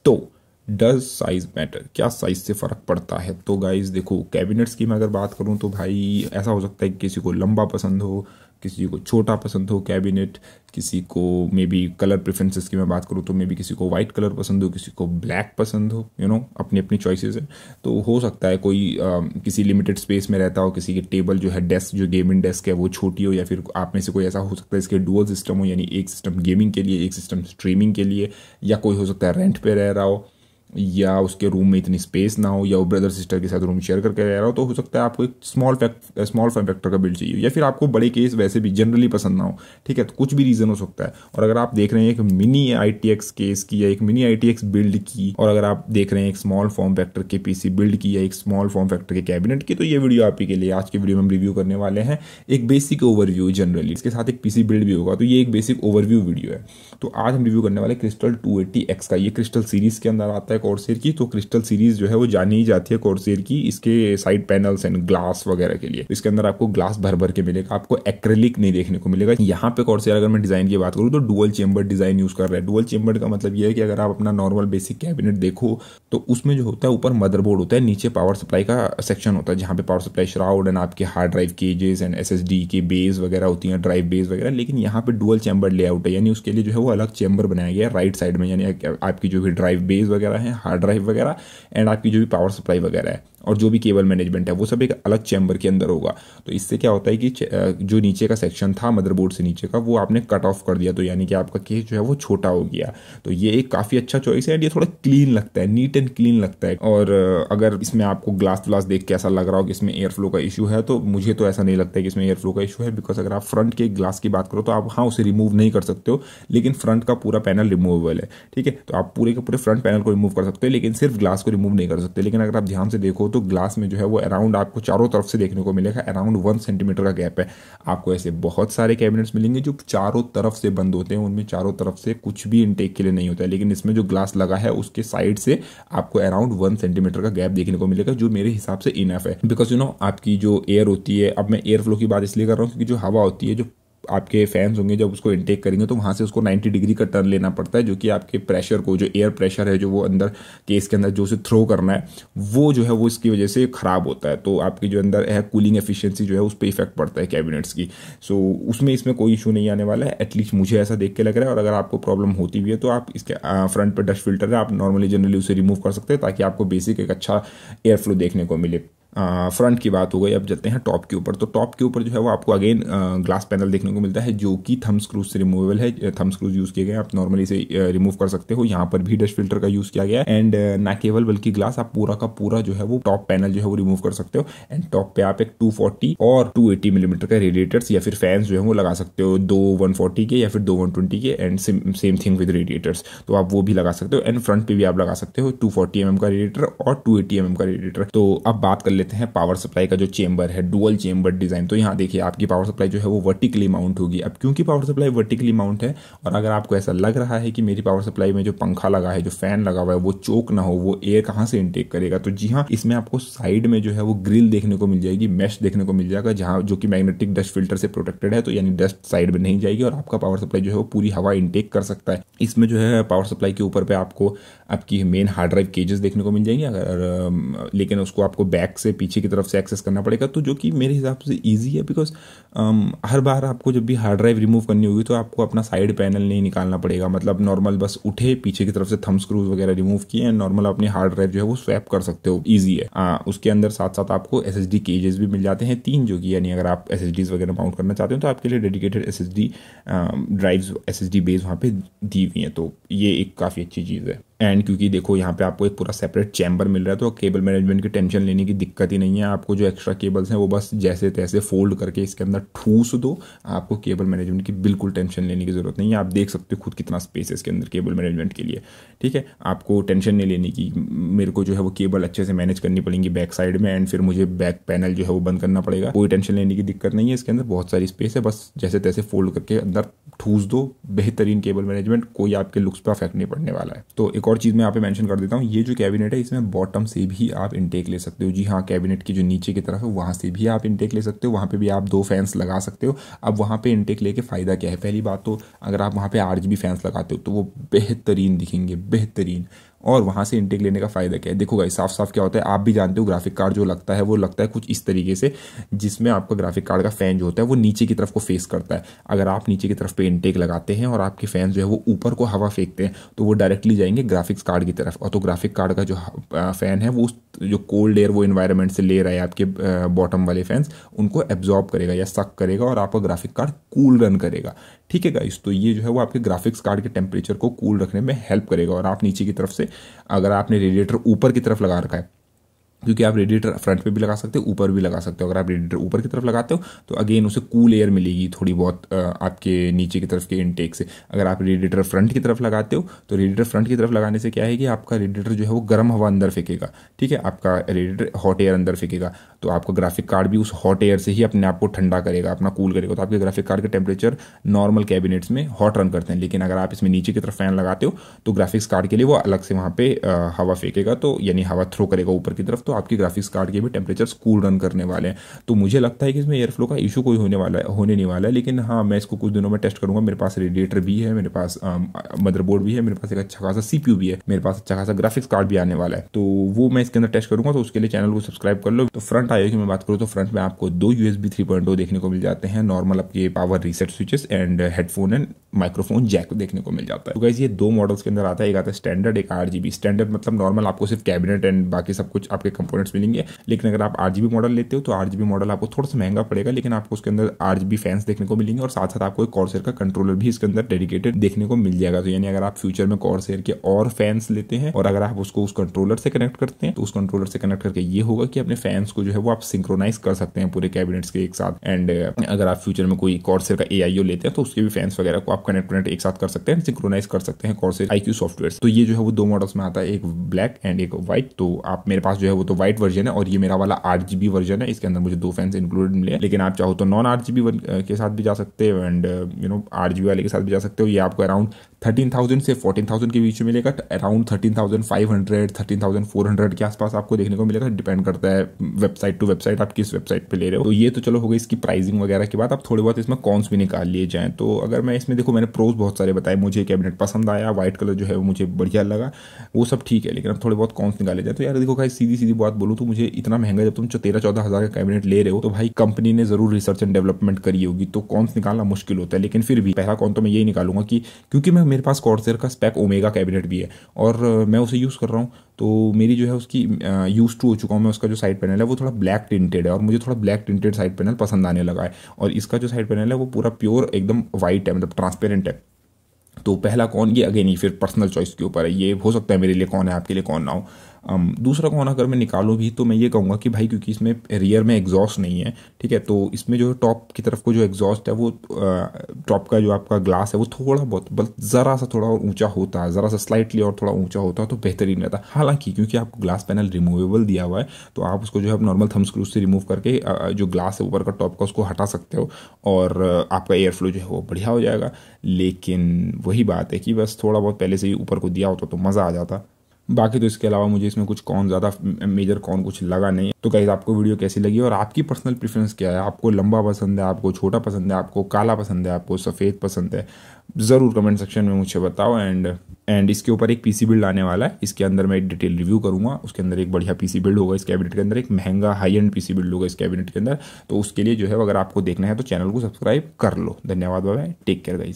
तो does size matter, क्या size से फ़र्क पड़ता है? तो गाइज देखो, कैबिनेट्स की मैं अगर बात करूँ तो भाई ऐसा हो सकता है कि किसी को लंबा पसंद हो, किसी को छोटा पसंद हो कैबिनेट, किसी को मे बी कलर प्रेफरेंसेस की मैं बात करूँ तो मे बी किसी को वाइट कलर पसंद हो, किसी को ब्लैक पसंद हो, अपनी अपनी चॉइसेस है। तो हो सकता है कोई किसी लिमिटेड स्पेस में रहता हो, किसी की टेबल जो है डेस्क जो गेमिंग डेस्क है वो छोटी हो, या फिर आप में से कोई ऐसा हो सकता है इसके डुअल सिस्टम हो, यानी एक सिस्टम गेमिंग के लिए एक सिस्टम स्ट्रीमिंग के लिए, या कोई हो सकता है रेंट पे रह रहा हो, या उसके रूम में इतनी स्पेस ना हो, या वो ब्रदर सिस्टर के साथ रूम शेयर करके रह रहा हो, तो हो सकता है आपको एक स्मॉल फॉर्म फैक्टर का बिल्ड चाहिए, या फिर आपको बड़े केस वैसे भी जनरली पसंद ना हो। ठीक है, तो कुछ भी रीज़न हो सकता है। और अगर आप देख रहे हैं एक मिनी ITX केस की या एक मिनी ITX बिल्ड की, और अगर आप देख रहे हैं एक स्मॉल फॉर्म फैक्टर के PC बिल्ड की या एक स्मॉल फॉर्म फैक्टर के कैबिनेट की, तो ये वीडियो आप ही के लिए। आज की वीडियो में हम रिव्यू करने वाले हैं एक बेसिक ओवरव्यू जनरली, इसके साथ एक PC बिल्ड भी होगा, तो ये एक बेसिक ओवरव्यू वीडियो है। तो आज हम रिव्यू करने वाले क्रिस्टल 280X का। ये क्रिस्टल सीरीज के अंदर आता है कॉर्सेर की। तो क्रिस्टल सीरीज जो है वो जानी ही जाती है कॉर्सेर की इसके साइड पैनल्स एंड ग्लास वगैरह के लिए। इसके अंदर आपको ग्लास भर भर के मिलेगा, आपको एक्रेलिक नहीं देखने को मिलेगा। यहाँ पे कॉर्सेर अगर मैं डिजाइन की बात करूँ तो डुअल चेंबर डिजाइन यूज कर रहा है। डुअल चेंबर का मतलब ये है कि अगर आप अपना नॉर्मल बेसिक कैबिनेट देखो तो उसमें जो होता है ऊपर मदरबोर्ड होता है, नीचे पावर सप्लाई का सेक्शन होता है जहाँ पे पावर सप्लाई श्राउड एंड आपके हार्ड ड्राइव केजेस एंड SSD के बेस वगैरह होती हैं, ड्राइव बेस वगैरह। लेकिन यहाँ पे डुअल चैम्बर लेआउट है, यानी उसके लिए जो है वो अलग चैम्बर बनाया गया है राइट साइड में, यानी आपकी जो भी ड्राइव बेस वगैरह है, हार्ड ड्राइव वगैरह एंड आपकी जो भी पावर सप्लाई वगैरह है और जो भी केबल मैनेजमेंट है वो सब एक अलग चैम्बर के अंदर होगा। तो इससे क्या होता है कि जो नीचे का सेक्शन था मदरबोर्ड से नीचे का, वो आपने कट ऑफ कर दिया, तो यानी कि आपका केस जो है वो छोटा हो गया। तो ये एक काफ़ी अच्छा चॉइस है एंड ये थोड़ा क्लीन लगता है, नीट एंड क्लीन लगता है। और अगर इसमें आपको ग्लास देख के ऐसा लग रहा हो कि इसमें एयर फ्लो का इशू है, तो मुझे तो ऐसा नहीं लगता है कि इसमें एयर फ्लो का इशू है। बिकॉज अगर आप फ्रंट के ग्लास की बात करो तो आप उसे रिमूव नहीं कर सकते हो, लेकिन फ्रंट का पूरा पैनल रिमूवेबल है। ठीक है, तो आप पूरे के पूरे फ्रंट पैनल को रिमूव कर सकते हो, लेकिन सिर्फ ग्लास को रिमूव नहीं कर सकते। लेकिन अगर आप ध्यान से देखो तो ग्लास में जो है वो अराउंड आपको चारों तरफ से देखने को मिलेगा अराउंड 1 सेंटीमीटर का गैप है। आपको ऐसे बहुत सारे कैबिनेट्स मिलेंगे जो चारों तरफ से बंद होते हैं, उनमें चारों तरफ से कुछ भी इनटेक के लिए नहीं होता है, लेकिन इसमें जो ग्लास लगा है उसके साइड से आपको अराउंड 1 सेंटीमीटर का गैप देखने को मिलेगा, जो मेरे हिसाब से इनफ है। बिकॉज आपकी जो एयर होती है, अब मैं एयर फ्लो की बात इसलिए कर रहा हूँ क्योंकि जो हवा होती है, जो आपके फैंस होंगे जब उसको इनटेक करेंगे तो वहाँ से उसको 90 डिग्री का टर्न लेना पड़ता है, जो कि आपके प्रेशर को, जो एयर प्रेशर है जो वो अंदर केस के अंदर जो उसे थ्रो करना है, वो जो है वो इसकी वजह से ख़राब होता है। तो आपकी जो अंदर है कूलिंग एफिशिएंसी जो है उस पर इफेक्ट पड़ता है कैबिनेट्स की। सो इसमें कोई इशू नहीं आने वाला है, एटलीस्ट मुझे ऐसा देख के लग रहा है। और अगर आपको प्रॉब्लम होती भी है तो आप इसके फ्रंट पर डस्ट फिल्टर है, आप नॉर्मली जनरली उसे रिमूव कर सकते हैं ताकि आपको बेसिक एक अच्छा एयर फ्लो देखने को मिले। फ्रंट की बात हो गई, अब चलते हैं टॉप के ऊपर। तो टॉप के ऊपर जो है वो आपको अगेन ग्लास पैनल देखने को मिलता है जो कि थंब स्क्रूज से रिमूवेबल है। थंब स्क्रूज यूज़ किए गए, आप नॉर्मली इसे रिमूव कर सकते हो। यहाँ पर भी डस्ट फिल्टर का यूज़ किया गया है एंड ना केवल बल्कि ग्लास, आप पूरा का पूरा जो है वो टॉप पैनल जो है वो रिमूव कर सकते हो। एंड टॉप पे आप एक 240 और 280 मिलीमीटर का रेडिएटर्स या फिर फैंस जो है वो लगा सकते हो, 2 140 के या फिर 2 120 के, and same thing with radiators, तो आप वो भी लगा सकते हो। एंड फ्रंट पे भी आप लगा सकते हो 240 mm का रेडिएटर और 280 mm का रेडिएटर। तो अब बात कर लेते हैं पावर सप्लाई का जो चेंबर है, डुअल चेंबर डिजाइन। तो यहाँ देखिए आपकी पावर सप्लाई जो है वो वर्टिकली माउंट होगी। अब क्योंकि पावर सप्लाई वर्टिकली माउंट है, और अगर आपको ऐसा लग रहा है कि मेरी पावर सप्लाई में जो पंखा लगा है, जो फैन लगा हुआ है, वो चोक ना हो, वो एयर कहाँ से इनटेक करेगा, तो जी हाँ, इसमें आपको साइड में जो है वो ग्रिल देखने को मिल जाएगी, मैश देखने को मिल जाएगा, जहाँ जो कि मैग्नेटिक डस्ट फिल्टर से प्रोटेक्टेड है। तो यानी डस्ट साइड में नहीं जाएगी और आपका पावर सप्लाई जो है वो पूरी हवा इनटेक कर सकता है। इसमें जो है पावर सप्लाई के ऊपर पे आपको आपकी मेन हार्ड ड्राइव केजेस देखने को मिल जाएंगे, अगर लेकिन उसको आपको बैक से पीछे की तरफ से एक्सेस करना पड़ेगा, तो जो कि मेरे हिसाब से इजी है। बिकॉज हर बार आपको जब भी हार्ड ड्राइव रिमूव करनी होगी तो आपको अपना साइड पैनल नहीं निकालना पड़ेगा। मतलब नॉर्मल बस उठे, पीछे की तरफ से थंब स्क्रूज वगैरह रिमूव किए एंड नॉर्मल अपनी हार्ड ड्राइव जो है वो स्वैप कर सकते हो, ईजी है। उसके अंदर साथ साथ आपको SSD केजेस भी मिल जाते हैं 3, जो कि यानी अगर आप SSDs वगैरह माउंट करना चाहते हो तो आपके लिए dedicated SSD drives, SSD base वहाँ पे दी हुई हैं। तो ये एक काफ़ी अच्छी चीज़ है। एंड क्योंकि देखो यहाँ पे आपको एक पूरा सेपरेट चैम्बर मिल रहा है, तो केबल मैनेजमेंट की टेंशन लेने की दिक्कत ही नहीं है। आपको जो एक्स्ट्रा केबल्स हैं वो बस जैसे तैसे फोल्ड करके इसके अंदर ठूस दो, आपको केबल मैनेजमेंट की बिल्कुल टेंशन लेने की जरूरत नहीं है। आप देख सकते हो खुद कितना स्पेस है इसके अंदर केबल मैनेजमेंट के लिए। ठीक है, आपको टेंशन नहीं लेने की, मेरे को जो है वो केबल अच्छे से मैनेज करनी पड़ेंगी बैक साइड में, एंड फिर मुझे बैक पैनल जो है वो बंद करना पड़ेगा। कोई टेंशन लेने की दिक्कत नहीं है, इसके अंदर बहुत सारी स्पेस है, बस जैसे तैसे फोल्ड करके अंदर ठूस दो। बेहतरीन केबल मैनेजमेंट, कोई आपके लुक्स पर इफेक्ट नहीं पड़ने वाला है। तो एक और चीज़ मैं यहाँ पे मेंशन कर देता हूँ, ये जो कैबिनेट है इसमें बॉटम से भी आप इनटेक ले सकते हो। जी हाँ, कैबिनेट की जो नीचे की तरफ है वहाँ से भी आप इनटेक ले सकते हो, वहाँ पे भी आप 2 फैंस लगा सकते हो। अब वहाँ पे इनटेक लेके फ़ायदा क्या है? पहली बात तो अगर आप वहाँ पे RGB फैंस लगाते हो तो वो बेहतरीन दिखेंगे, बेहतरीन। और वहाँ से इनटेक लेने का फ़ायदा क्या है, देखो गाइस साफ साफ क्या होता है, आप भी जानते हो ग्राफिक कार्ड जो लगता है वो लगता है कुछ इस तरीके से, जिसमें आपका ग्राफिक कार्ड का फैन जो होता है वो नीचे की तरफ को फेस करता है। अगर आप नीचे की तरफ पे इनटेक लगाते हैं और आपके फैन जो है वो ऊपर को हवा फेंकते हैं तो वो डायरेक्टली जाएंगे ग्राफिक्स कार्ड की तरफ, और तो ग्राफिक कार्ड का जो फैन है वो जो कोल्ड एयर वो इन्वायरमेंट से ले रहा है आपके बॉटम वाले फैंस, उनको एब्जॉर्ब करेगा या सक करेगा और आपका ग्राफिक कार्ड कूल रन करेगा। ठीक है गाइस, तो ये जो है वो आपके ग्राफिक्स कार्ड के टेम्परेचर को कूल रखने में हेल्प करेगा। और आप नीचे की तरफ से, अगर आपने रेडिएटर ऊपर की तरफ लगा रखा है, क्योंकि आप रेडिएटर फ्रंट पे भी लगा सकते हो ऊपर भी लगा सकते हो, अगर आप रेडिएटर ऊपर की तरफ लगाते हो तो अगेन उसे कूल एयर मिलेगी थोड़ी बहुत आपके नीचे की तरफ के इनटेक से। अगर आप रेडिएटर फ्रंट की तरफ लगाते हो तो रेडिएटर फ्रंट की तरफ लगाने से क्या है कि आपका रेडिएटर जो है वो गर्म हवा अंदर फेंकेगा, ठीक है, आपका रेडिएटर हॉट एयर अंदर फेंकेगा, तो आपका ग्राफिक कार्ड भी उस हॉट एयर से ही अपने आप को ठंडा करेगा, अपना कूल करेगा। तो आपके ग्राफिक कार्ड के टेम्परेचर नॉर्मल कैबिनेट्स में हॉट रन करते हैं, लेकिन अगर आप इसमें नीचे की तरफ फैन लगाते हो तो ग्राफिक्स कार्ड के लिए वो अलग से वहाँ पे हवा फेंकेगा, तो यानी हवा थ्रो करेगा ऊपर की तरफ, तो आपकी ग्राफिक्स कार्ड के भी टेम्परेचर कूल रन करने वाले हैं। तो मुझे लगता है कि इसमें एयर फ्लो का इशू कोई होने नहीं वाला है, लेकिन हाँ मैं इसको कुछ दिनों में टेस्ट करूंगा। मेरे पास रेडिएटर भी है, मेरे पास मदरबोर्ड भी है, मेरे पास एक अच्छा खासा CPU भी है, मेरे पास अच्छा खासा ग्राफिक्स कार्ड भी आने वाला है, तो वो मैं इसके अंदर टेस्ट करूंगा। तो उसके लिए चैनल को सब्सक्राइब कर लो। तो फ्रंट आईओ की मैं बात करूँ तो फ्रंट में आपको 2 USB 3.0 देखने को मिल जाते हैं, नॉर्मल आपके power reset switches and headphone and microphone jack देखने को मिल जाता है। तो गाइस ये 2 मॉडल्स के अंदर आता है, एक आता है स्टैंडर्ड, एक RGB। स्टैंडर्ड मतलब नॉर्मल आपको सिर्फ कैबिनेट एंड बाकी सब कुछ आपके कंपोनेंट्स मिलेंगे, लेकिन अगर आप RGB मॉडल लेते हो तो RGB मॉडल आपको थोड़ा सा महंगा पड़ेगा, लेकिन आपको उसके अंदर RGB फैंस देखने को मिलेंगे और साथ साथ आपको एक कॉर्सेर का कंट्रोलर भी इसके अंदर डेडिकेटेड देखने को मिल जाएगा। तो यानी अगर आप फ्यूचर में कॉर्सेर के और फैंस लेते हैं और अगर आप उसको उस कंट्रोलर से कनेक्ट करते हैं तो उस कंट्रोलर से कनेक्ट करके ये होगा कि अपने फैंस को जो है वो आप सिंक्रोनाइज कर सकते हैं पूरे कैबिनेट्स के एक साथ। एंड अगर आप फ्यूचर में कोई कॉर्सेर का AIO लेते हैं तो उसके भी फैंस वगैरह को आप कनेक्ट एक साथ कर सकते हैं, सिंक्रोनाइज कर सकते हैं कॉर्सेर IQ सॉफ्टवेयर। तो ये जो है वो 2 मॉडल्स में आता है, एक ब्लैक एंड एक व्हाइट। तो आप मेरे पास जो है वो तो व्हाइट वर्जन है और ये मेरा वाला RGB वर्जन है, इसके अंदर मुझे 2 फैंस इंक्लूडेड मिले, लेकिन आप चाहो तो नॉन RGB के साथ भी जा सकते हो एंड RGB वाले के साथ भी जा सकते हो। ये आपको अराउंड 13,000 से 14,000 के बीच में मिलेगा, अराउंड 13,500 13,400 के आसपास आपको देखने को मिलेगा, डिपेंड करता है वेबसाइट टू वेबसाइट आप किस वेबसाइट पे ले रहे हो। तो ये तो चलो हो गई इसकी प्राइसिंग वगैरह की बात। अब थोड़े बहुत इसमें कॉन्स भी निकाल लिए जाएं, तो अगर मैं इसमें देखो मैंने प्रोज बहुत सारे बताए, मुझे कैबिनेट पसंद आया, व्हाइट कलर जो है वो मुझे बढ़िया लगा, वो सब ठीक है, लेकिन अब थोड़े बहुत कॉन्स निकाले जाए तो यार देखो भाई सीधी सीधी बात बोलूँ तो मुझे इतना महंगा, जब तुम 13-14 हज़ार का कैबिनेट ले रहे हो तो भाई कंपनी ने जरूर रिसर्च एंड डेवलपमेंट करी होगी, तो कॉन्स निकालना मुश्किल होता है। लेकिन फिर भी पहला कॉन तो मैं यही निकालूंगा कि क्योंकि मेरे पास कॉर्सेर का स्पेक ओमेगा कैबिनेट भी है और मैं उसे यूज़ कर रहा हूँ, तो मेरी जो है उसकी यूज टू हो चुका हूँ मैं। उसका जो साइड पैनल है वो थोड़ा ब्लैक टिंटेड है और मुझे थोड़ा ब्लैक टिंटेड साइड पैनल पसंद आने लगा है, और इसका जो साइड पैनल है वो पूरा प्योर एकदम वाइट है, मतलब ट्रांसपेरेंट है। तो पहला कौन ये अगेन ही फिर पर्सनल चॉइस के ऊपर है, ये हो सकता है मेरे लिए कौन है, आपके लिए कौन ना हो। दूसरा कौन अगर मैं निकालूं भी तो मैं ये कहूँगा कि भाई क्योंकि इसमें रियर में एग्जॉस्ट नहीं है, ठीक है, तो इसमें जो टॉप की तरफ को जो एग्जॉस्ट है वो टॉप का जो आपका ग्लास है वो थोड़ा बहुत बस ज़रा सा थोड़ा और ऊंचा होता है, ज़रा सा स्लाइटली और थोड़ा ऊंचा होता है तो बेहतरीन रहता है। हालांकि क्योंकि आपको ग्लास पैनल रिमूवेबल दिया हुआ है तो आप उसको जो है नॉर्मल थंब स्क्रू से रिमूव करके जो ग्लास है ऊपर का टॉप का उसको हटा सकते हो और आपका एयर फ्लो जो है वो बढ़िया हो जाएगा। लेकिन वही बात है कि बस थोड़ा बहुत पहले से ही ऊपर को दिया होता तो मज़ा आ जाता। बाकी तो इसके अलावा मुझे इसमें कुछ कौन ज़्यादा मेजर कौन कुछ लगा नहीं। तो गाइस आपको वीडियो कैसी लगी और आपकी पर्सनल प्रेफरेंस क्या है, आपको लंबा पसंद है, आपको छोटा पसंद है, आपको काला पसंद है, आपको सफ़ेद पसंद है, ज़रूर कमेंट सेक्शन में मुझे बताओ। एंड इसके ऊपर एक PC बिल्ड आने वाला है, इसके अंदर मैं एक डिटेल रिव्यू करूंगा, उसके अंदर एक बढ़िया PC बिल्ड होगा इस कैबिनेट के अंदर, एक महंगा हाई एंड PC बिल्ड होगा इस कैबिनेट के अंदर। तो उसके लिए जो है अगर आपको देखना है तो चैनल को सब्सक्राइब कर लो। धन्यवाद, बाय, टेक केयर गाइस।